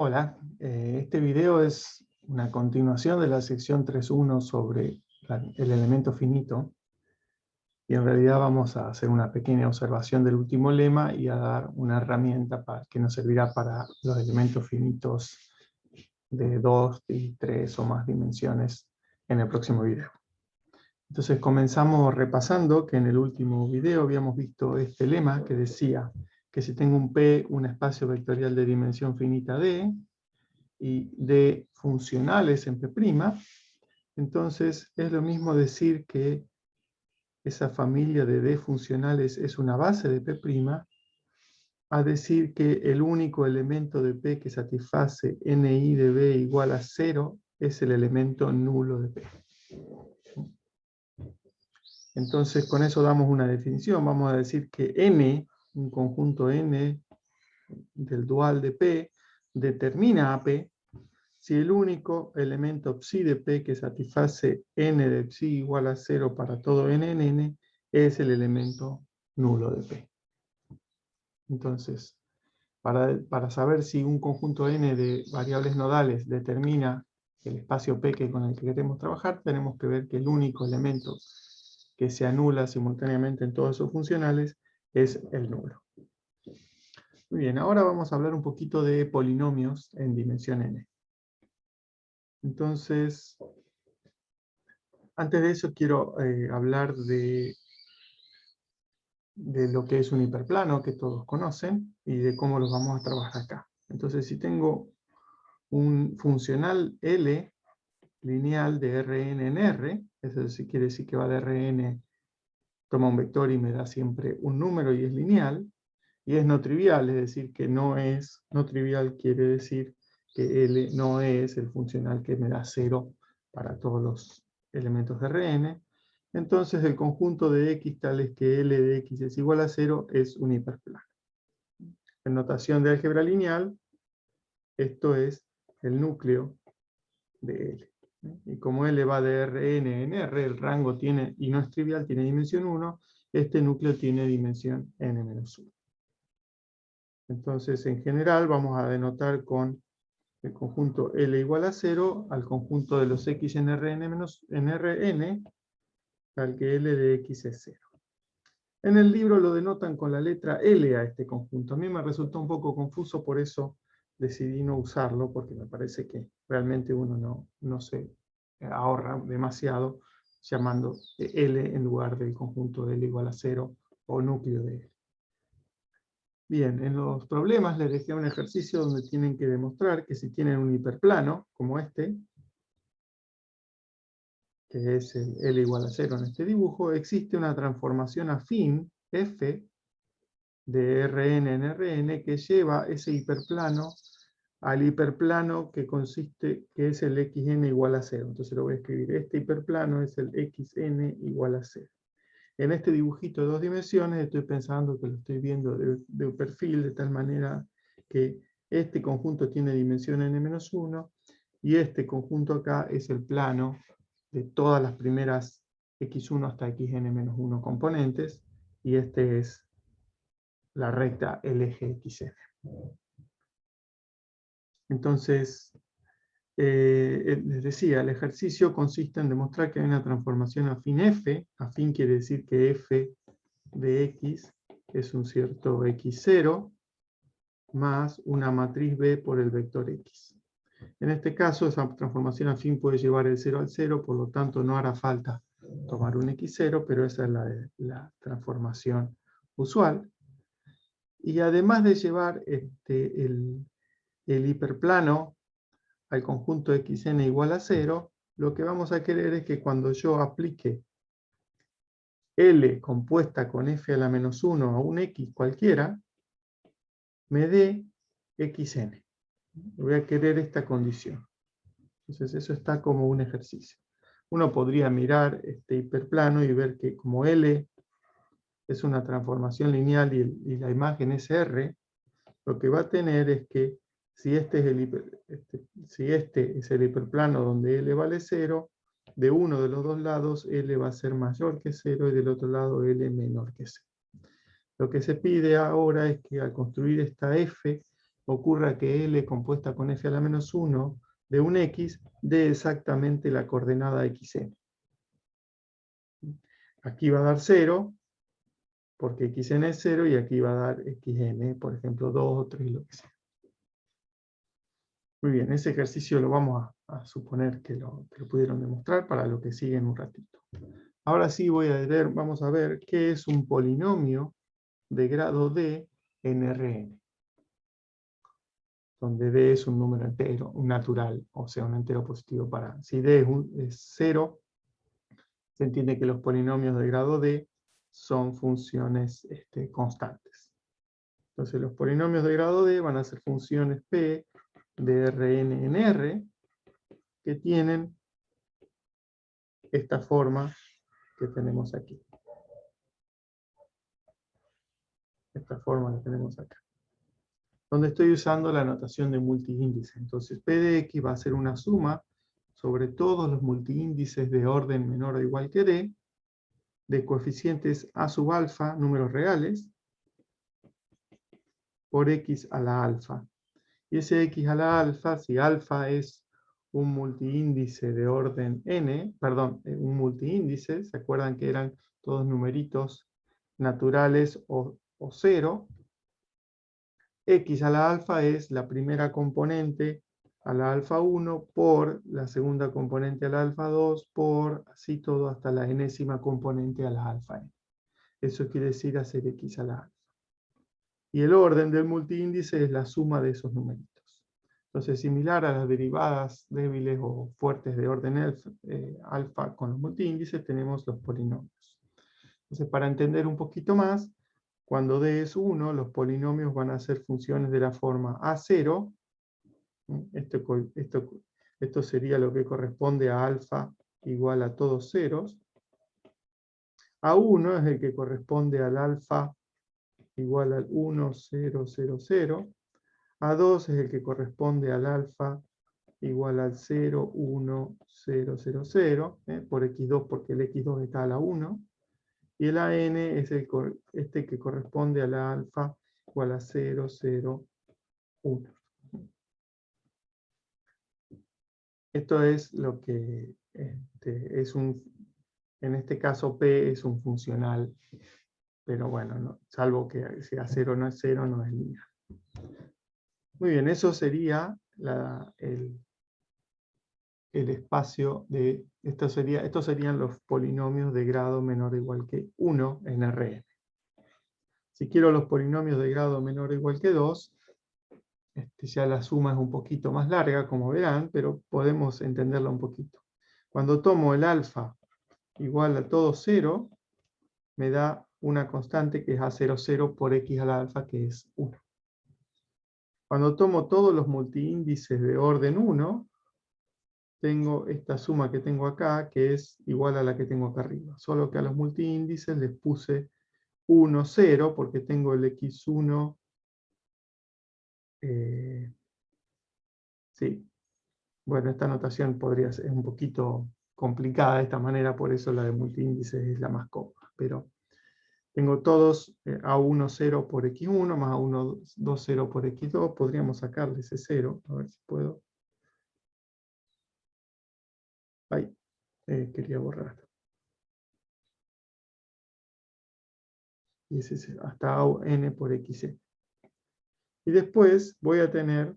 Hola, este video es una continuación de la sección 3.1 sobre el elemento finito, y en realidad vamos a hacer una pequeña observación del último lema y a dar una herramienta que nos servirá para los elementos finitos de 2 y 3 o más dimensiones en el próximo video. Entonces comenzamos repasando que en el último video habíamos visto este lema que decía que si tengo un P, un espacio vectorial de dimensión finita D, y D funcionales en P', entonces es lo mismo decir que esa familia de D funcionales es una base de P', a decir que el único elemento de P que satisface NI de B igual a 0 es el elemento nulo de P. Entonces con eso damos una definición. Vamos a decir que N, un conjunto N del dual de P, determina a P si el único elemento psi de P que satisface n de psi igual a 0 para todo n en n es el elemento nulo de P. Entonces, para saber si un conjunto n de variables nodales determina el espacio P con el que queremos trabajar, tenemos que ver que el único elemento que se anula simultáneamente en todos esos funcionales es el nulo. Muy bien, ahora vamos a hablar un poquito de polinomios en dimensión n. Entonces, antes de eso quiero hablar de lo que es un hiperplano, que todos conocen, y de cómo los vamos a trabajar acá. Entonces, si tengo un funcional L lineal de Rn en R, eso sí quiere decir que va de Rn, toma un vector y me da siempre un número y es lineal, y es no trivial, es decir, que no trivial quiere decir que L no es el funcional que me da 0 para todos los elementos de Rn. Entonces el conjunto de X tales que L de X es igual a 0 es un hiperplano. En notación de álgebra lineal, esto es el núcleo de L. Y como L va de Rn en R, el rango tiene, y no es trivial, tiene dimensión 1, este núcleo tiene dimensión n-1. Entonces, en general, vamos a denotar con el conjunto L igual a 0 al conjunto de los X en Rn menos en Rn, tal que L de X es 0. En el libro lo denotan con la letra L a este conjunto. A mí me resultó un poco confuso, por eso decidí no usarlo, porque me parece que realmente uno no se ahorra demasiado llamando L en lugar del conjunto de L igual a 0 o núcleo de L. Bien, en los problemas les dejé un ejercicio donde tienen que demostrar que si tienen un hiperplano, como este, que es el L igual a 0 en este dibujo, existe una transformación afín, F, de Rn en Rn, que lleva ese hiperplano al hiperplano que es el xn igual a 0. Entonces lo voy a escribir, este hiperplano es el xn igual a 0. En este dibujito de 2 dimensiones estoy pensando que lo estoy viendo de un perfil, de tal manera que este conjunto tiene dimensión n-1, y este conjunto acá es el plano de todas las primeras x1 hasta xn-1 componentes, y este es la recta, el eje xn. Entonces, les decía, el ejercicio consiste en demostrar que hay una transformación afín F. Afín quiere decir que F de X es un cierto X0 más una matriz B por el vector X. En este caso, esa transformación afín puede llevar el 0 al 0, por lo tanto no hará falta tomar un X0, pero esa es la transformación usual. Y además de llevar el hiperplano al conjunto xn igual a 0, lo que vamos a querer es que cuando yo aplique L compuesta con f a la menos 1 a un x cualquiera, me dé xn. Voy a querer esta condición. Entonces eso está como un ejercicio. Uno podría mirar este hiperplano y ver que como L es una transformación lineal y la imagen es R, lo que va a tener es que si este es el hiperplano donde L vale 0, de uno de los dos lados L va a ser mayor que 0 y del otro lado L menor que 0. Lo que se pide ahora es que al construir esta F, ocurra que L compuesta con F a la menos 1 de un X dé exactamente la coordenada XN. Aquí va a dar 0, porque XN es 0, y aquí va a dar XN, por ejemplo, 2 o 3, lo que sea. Muy bien, ese ejercicio lo vamos a suponer que lo pudieron demostrar para lo que sigue en un ratito. Ahora sí vamos a ver qué es un polinomio de grado D en Rn, donde D es un número entero, un natural, o sea, un entero positivo para... Si D es 0, se entiende que los polinomios de grado D son funciones constantes. Entonces los polinomios de grado D van a ser funciones P de Rn en R, que tienen esta forma que tenemos aquí. Esta forma que tenemos acá. Donde estoy usando la notación de multiíndice. Entonces P de X va a ser una suma sobre todos los multiíndices de orden menor o igual que D, de coeficientes A sub alfa, números reales, por X a la alfa. Y ese X a la alfa, si alfa es un multiíndice de orden n, perdón, un multiíndice, ¿se acuerdan que eran todos numeritos naturales o 0? X a la alfa es la primera componente a la alfa 1 por la segunda componente a la alfa 2 por así todo hasta la enésima componente a la alfa n. Eso quiere decir hacer X a la alfa. Y el orden del multiíndice es la suma de esos numeritos. Entonces, similar a las derivadas débiles o fuertes de orden alfa con los multiíndices, tenemos los polinomios. Entonces, para entender un poquito más, cuando D es 1, los polinomios van a ser funciones de la forma A0. Esto sería lo que corresponde a alfa igual a todos ceros. A1 es el que corresponde al alfa igual al 1, 0, 0, 0. A2 es el que corresponde al alfa igual al 0, 1, 0, 0, 0, por x2 porque el x2 está a la 1. Y el AN es este que corresponde al alfa igual a 0, 0, 1. Esto es lo que es en este caso P es un funcional, pero bueno, no, salvo que sea 0 no es 0, no es lineal. Muy bien, eso sería el espacio de... Estos serían los polinomios de grado menor o igual que 1 en Rn. Si quiero los polinomios de grado menor o igual que 2, ya la suma es un poquito más larga, como verán, pero podemos entenderla un poquito. Cuando tomo el alfa igual a todo 0, me da una constante que es A00 por X a la alfa, que es 1. Cuando tomo todos los multiíndices de orden 1, tengo esta suma que tengo acá, que es igual a la que tengo acá arriba. Solo que a los multiíndices les puse 1, 0, porque tengo el x1. Sí. Bueno, esta notación es un poquito complicada de esta manera, por eso la de multiíndices es la más cómoda. Pero tengo todos A1, 0 por x1, más A1, 2, 0 por x2. Podríamos sacarle ese 0, a ver si puedo. Ay, quería borrar. Y ese es hasta n por xn. Y después voy a tener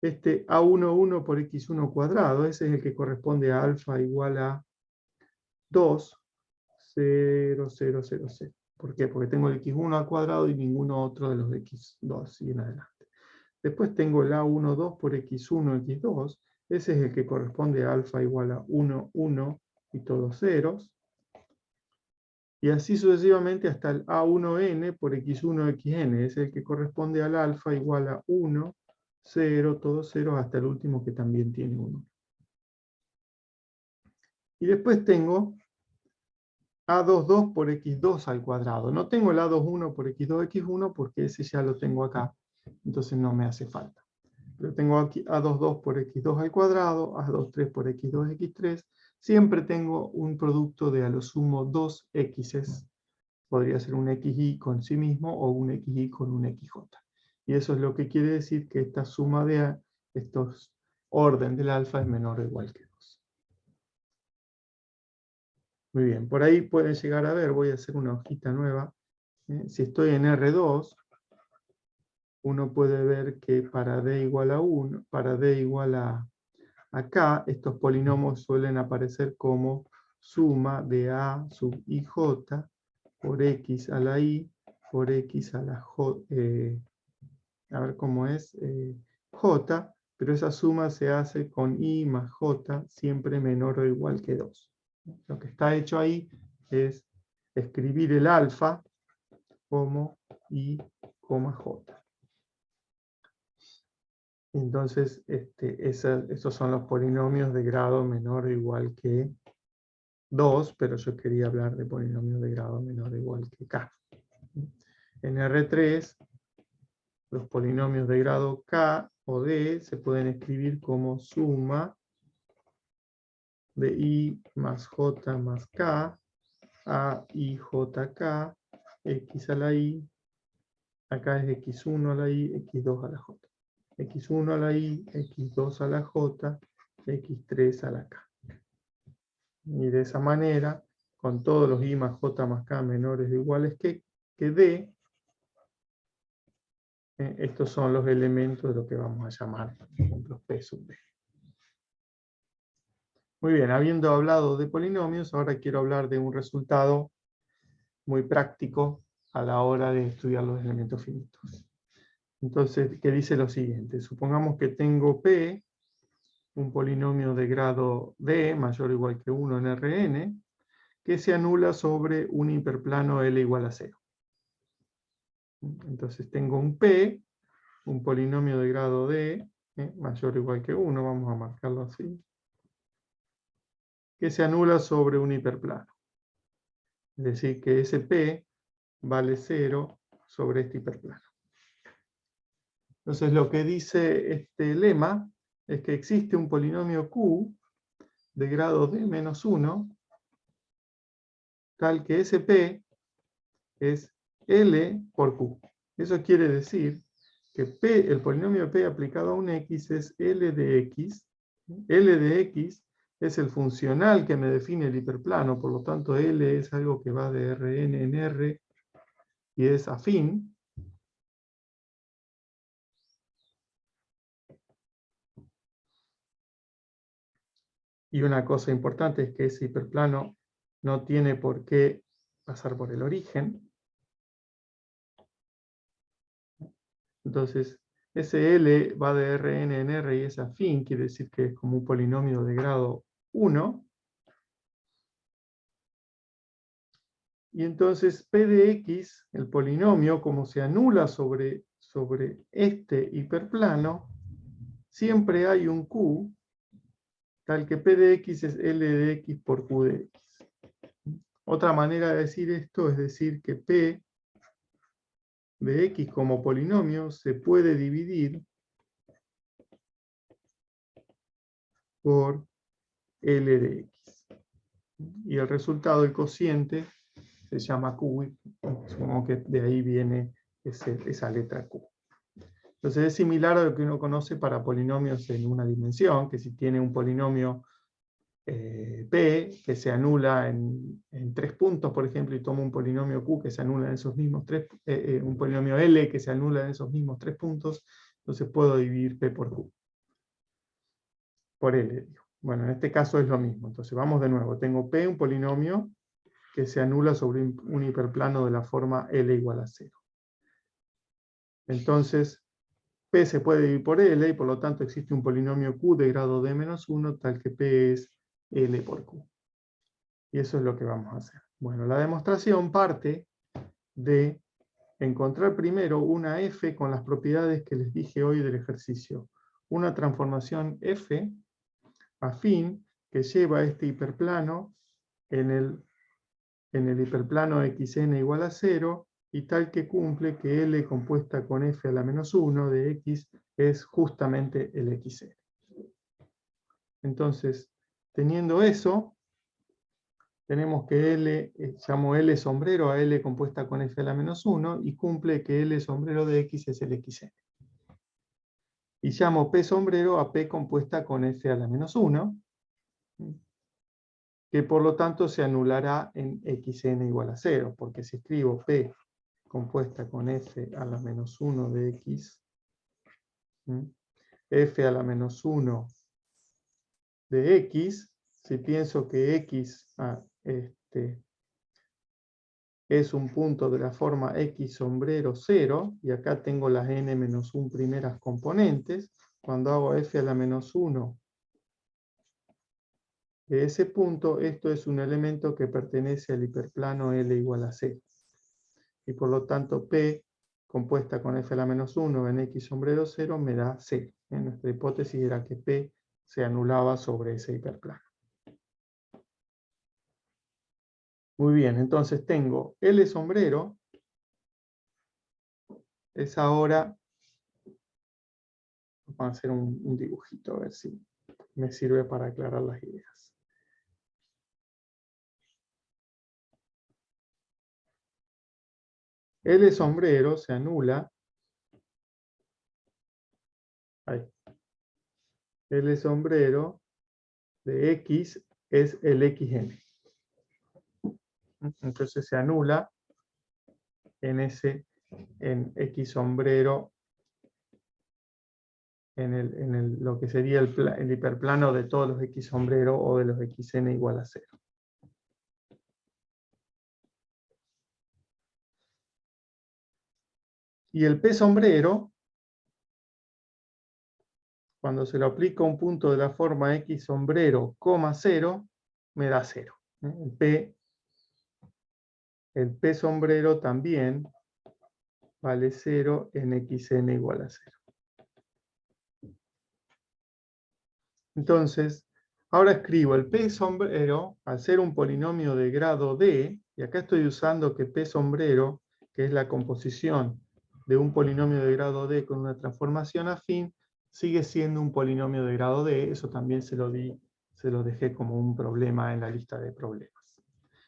este A11 por x1 cuadrado. Ese es el que corresponde a alfa igual a 2, 0, 0, 0, 0. ¿Por qué? Porque tengo el x1 al cuadrado y ninguno otro de los de x2 y en adelante. Después tengo el A12 por x1, x2. Ese es el que corresponde a alfa igual a 1, 1 y todos ceros. Y así sucesivamente hasta el A1n por x1, xn. Es el que corresponde al alfa igual a 1, 0, todos ceros, hasta el último que también tiene 1. Y después tengo A22 por x2 al cuadrado. No tengo el A21 por x2, x1 porque ese ya lo tengo acá. Entonces no me hace falta. Pero tengo aquí A22 por x2 al cuadrado, A23 por x2, x3. Siempre tengo un producto de a lo sumo 2 x's. Podría ser un xy con sí mismo o un xy con un xj. Y eso es lo que quiere decir que esta suma de estos orden del alfa es menor o igual que 2. Muy bien, por ahí pueden llegar a ver, voy a hacer una hojita nueva. Si estoy en R2, uno puede ver que para D igual a 1, para D igual a K, estos polinomios suelen aparecer como suma de A sub IJ por X a la I por X a la J, a ver cómo es, J, pero esa suma se hace con I más J siempre menor o igual que 2. Lo que está hecho ahí es escribir el alfa como I, J. Entonces, esos son los polinomios de grado menor o igual que 2, pero yo quería hablar de polinomios de grado menor o igual que K. En R3, los polinomios de grado K o D se pueden escribir como suma de I más J más K a IJK, X a la I, acá es X1 a la I, X2 a la J. X1 a la I, X2 a la J, X3 a la K. Y de esa manera, con todos los I más J más K menores o iguales que D, estos son los elementos de lo que vamos a llamar, por ejemplo, P sub D. Muy bien, habiendo hablado de polinomios, ahora quiero hablar de un resultado muy práctico a la hora de estudiar los elementos finitos. Entonces, ¿qué dice lo siguiente? Supongamos que tengo P, un polinomio de grado D, mayor o igual que 1 en Rn, que se anula sobre un hiperplano L igual a 0. Entonces tengo un P, un polinomio de grado D, mayor o igual que 1, vamos a marcarlo así, que se anula sobre un hiperplano. Es decir, que ese P vale 0 sobre este hiperplano. Entonces lo que dice este lema es que existe un polinomio Q de grado D menos 1, tal que ese P es L por Q. Eso quiere decir que P, el polinomio P aplicado a un X es L de X. L de X es el funcional que me define el hiperplano, por lo tanto L es algo que va de Rn en R y es afín. Y una cosa importante es que ese hiperplano no tiene por qué pasar por el origen. Entonces, ese L va de Rn en R y es afín, quiere decir que es como un polinomio de grado 1. Y entonces P de X, el polinomio, como se anula sobre este hiperplano, siempre hay un Q, tal que P de X es L de X por Q de X. Otra manera de decir esto es decir que P de X como polinomio se puede dividir por L de X. Y el resultado, el cociente, se llama Q, y supongo que de ahí viene esa letra Q. Entonces es similar a lo que uno conoce para polinomios en una dimensión, que si tiene un polinomio P que se anula en 3 puntos, por ejemplo, y tomo un polinomio Q que se anula en esos mismos 3, un polinomio L que se anula en esos mismos 3 puntos, entonces puedo dividir P por Q. Por L, digo. Bueno, en este caso es lo mismo. Entonces vamos de nuevo. Tengo P, un polinomio que se anula sobre un hiperplano de la forma L igual a 0. Entonces, P se puede dividir por L y por lo tanto existe un polinomio Q de grado D menos 1 tal que P es L por Q. Y eso es lo que vamos a hacer. Bueno, la demostración parte de encontrar primero una F con las propiedades que les dije hoy del ejercicio. Una transformación F afín que lleva este hiperplano en el hiperplano xn igual a 0 y tal que cumple que L compuesta con F a la menos 1 de X es justamente el xn. Entonces, teniendo eso, tenemos que L, llamo L sombrero a L compuesta con F a la menos 1, y cumple que L sombrero de X es el XN. Y llamo P sombrero a P compuesta con F a la menos 1, que por lo tanto se anulará en XN igual a 0, porque si escribo P compuesta con F a la menos 1 de X, F a la menos 1 de X, si pienso que X es un punto de la forma X sombrero 0, y acá tengo las n-1 primeras componentes, cuando hago F a la menos 1 de ese punto, esto es un elemento que pertenece al hiperplano L igual a 0. Y por lo tanto P compuesta con F a la menos 1 en X sombrero 0 me da 0. Nuestra hipótesis era que P se anulaba sobre ese hiperplano. Muy bien, entonces tengo L sombrero, es ahora, vamos a hacer un dibujito a ver si me sirve para aclarar las ideas. L sombrero se anula. Ahí. L sombrero de X es el XN. Entonces se anula en X sombrero, en lo que sería el hiperplano de todos los X sombrero o de los XN igual a 0. Y el P sombrero, cuando se lo aplica a un punto de la forma X sombrero, 0, me da 0. El P sombrero también vale 0 en XN igual a 0. Entonces, ahora escribo el P sombrero, al ser un polinomio de grado D, y acá estoy usando que P sombrero, que es la composición de un polinomio de grado D con una transformación afín, sigue siendo un polinomio de grado D. Eso también se lo dejé como un problema en la lista de problemas.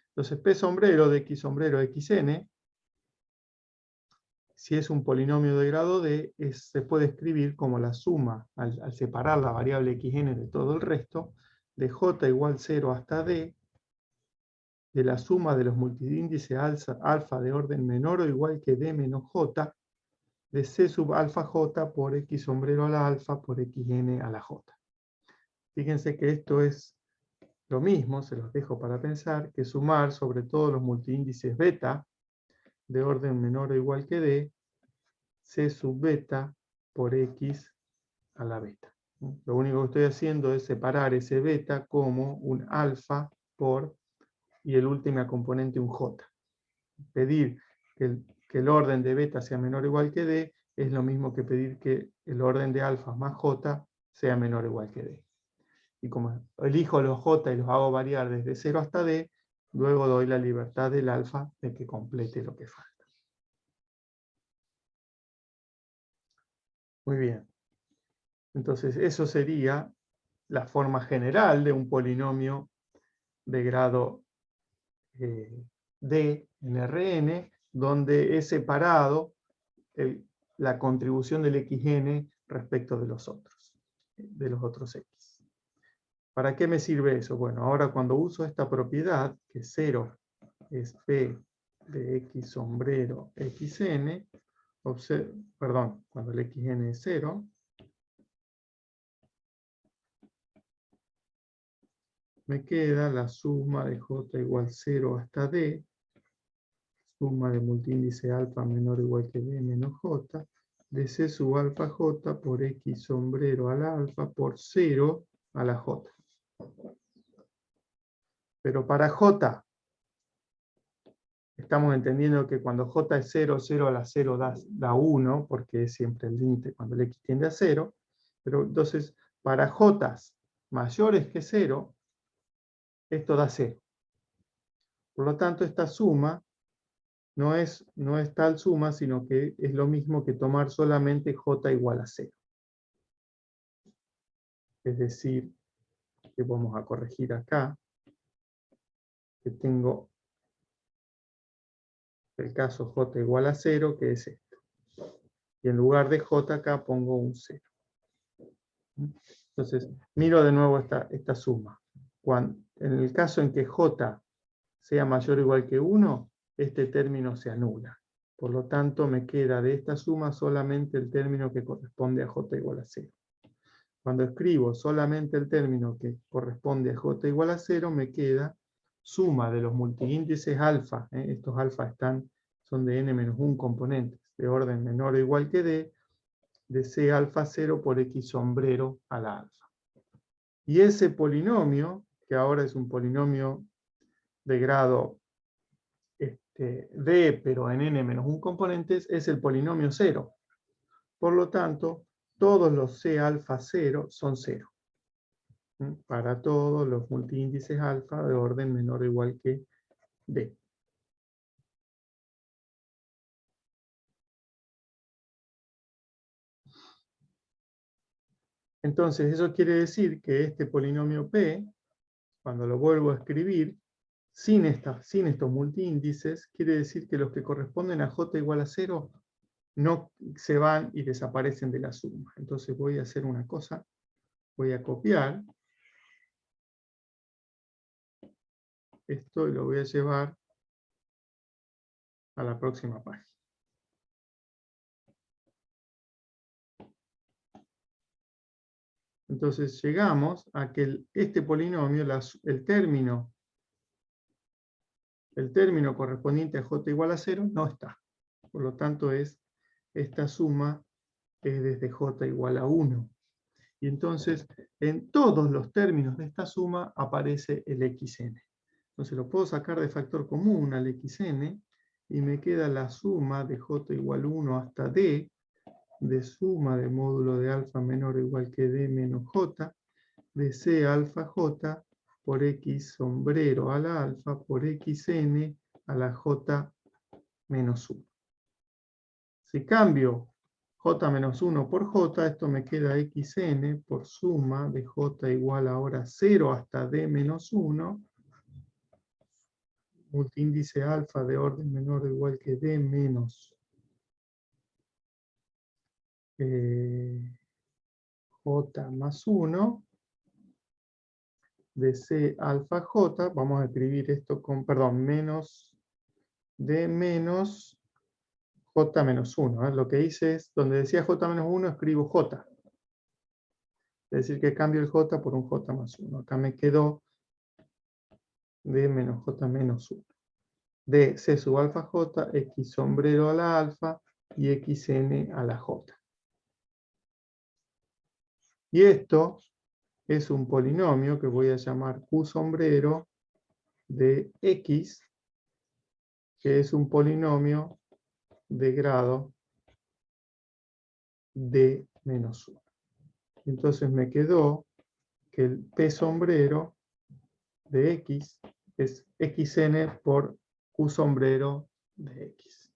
Entonces, P sombrero de X sombrero XN, si es un polinomio de grado D, se puede escribir como la suma, al separar la variable xn de todo el resto, de j igual 0 hasta d, de la suma de los multiíndices alfa de orden menor o igual que d menos j, de c sub alfa j por x sombrero a la alfa por xn a la j. Fíjense que esto es lo mismo, se los dejo para pensar, que sumar sobre todos los multiíndices beta de orden menor o igual que d, c sub beta por x a la beta. Lo único que estoy haciendo es separar ese beta como un alfa por, y el último componente un j. Pedir que el orden de beta sea menor o igual que d es lo mismo que pedir que el orden de alfa más j sea menor o igual que d. Y como elijo los j y los hago variar desde 0 hasta d, luego doy la libertad del alfa de que complete lo que falta. Muy bien. Entonces, eso sería la forma general de un polinomio de grado D en Rn, donde es separado la contribución del xn respecto de los otros x. ¿Para qué me sirve eso? Bueno, ahora cuando uso esta propiedad, que 0 es p de x sombrero xn, perdón, cuando el xn es 0, me queda la suma de j igual 0 hasta d, suma de multiíndice alfa menor o igual que d menos j, de c sub alfa j por x sombrero a la alfa por 0 a la j. Pero para j, estamos entendiendo que cuando j es 0, 0 a la 0 da 1, porque es siempre el límite cuando el x tiende a 0. Pero entonces, para j mayores que 0, esto da 0. Por lo tanto, esta suma no es tal suma, sino que es lo mismo que tomar solamente j igual a 0. Es decir, que vamos a corregir acá, que tengo el caso j igual a 0, que es esto. Y en lugar de j acá pongo un 0. Entonces, miro de nuevo esta suma. En el caso en que j sea mayor o igual que 1, este término se anula. Por lo tanto, me queda de esta suma solamente el término que corresponde a j igual a 0. Cuando escribo solamente el término que corresponde a j igual a 0, me queda suma de los multiíndices alfa. Estos alfa son de n-1 componentes, de orden menor o igual que d, de c alfa 0 por x sombrero a la alfa. Y ese polinomio, que ahora es un polinomio de grado d, pero en n-1 componentes, es el polinomio 0. Por lo tanto, todos los c alfa 0 son 0. Para todos los multiíndices alfa de orden menor o igual que d. Entonces, eso quiere decir que este polinomio p, cuando lo vuelvo a escribir, sin estos multiíndices, quiere decir que los que corresponden a j igual a 0 no se van y desaparecen de la suma. Entonces voy a hacer una cosa, voy a copiar esto y lo voy a llevar a la próxima página. Entonces llegamos a que este polinomio, el término correspondiente a j igual a 0 no está. Por lo tanto, esta suma es desde j igual a 1. Y entonces, en todos los términos de esta suma aparece el xn. Entonces lo puedo sacar de factor común al xn, y me queda la suma de j igual a 1 hasta d, de suma de módulo de alfa menor o igual que d menos j, de c alfa j por x sombrero a la alfa por xn a la j menos 1. Si cambio j menos 1 por j, esto me queda xn por suma de j igual ahora 0 hasta d menos 1, multiíndice alfa de orden menor o igual que d menos j más 1, de c alfa j, vamos a escribir esto con, perdón, menos d menos j menos 1. Lo que hice es, donde decía j menos 1, escribo j. Es decir, que cambio el j por un j más 1. Acá me quedó d menos j menos 1. De c sub alfa j, x sombrero a la alfa y xn a la j. Y esto es un polinomio que voy a llamar q sombrero de x, que es un polinomio de grado d menos 1. Entonces me quedó que el p sombrero de x es xn por q sombrero de x.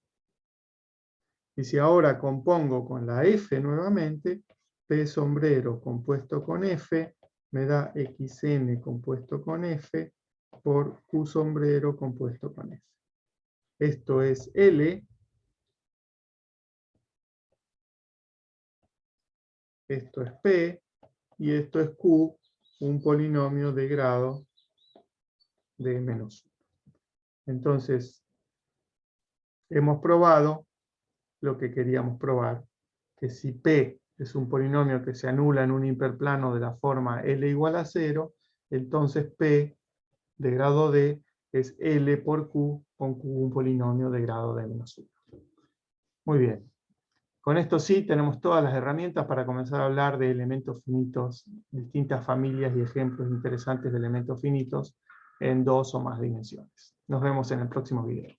Y si ahora compongo con la f nuevamente, p sombrero compuesto con f me da xn compuesto con f por q sombrero compuesto con f. Esto es L, esto es P, y esto es Q, un polinomio de grado de menos 1. Entonces, hemos probado lo que queríamos probar, que si P es un polinomio que se anula en un hiperplano de la forma L igual a 0, entonces P de grado D es L por Q, con Q un polinomio de grado de menos 1. Muy bien. Con esto sí tenemos todas las herramientas para comenzar a hablar de elementos finitos, distintas familias y ejemplos interesantes de elementos finitos en 2 o más dimensiones. Nos vemos en el próximo video.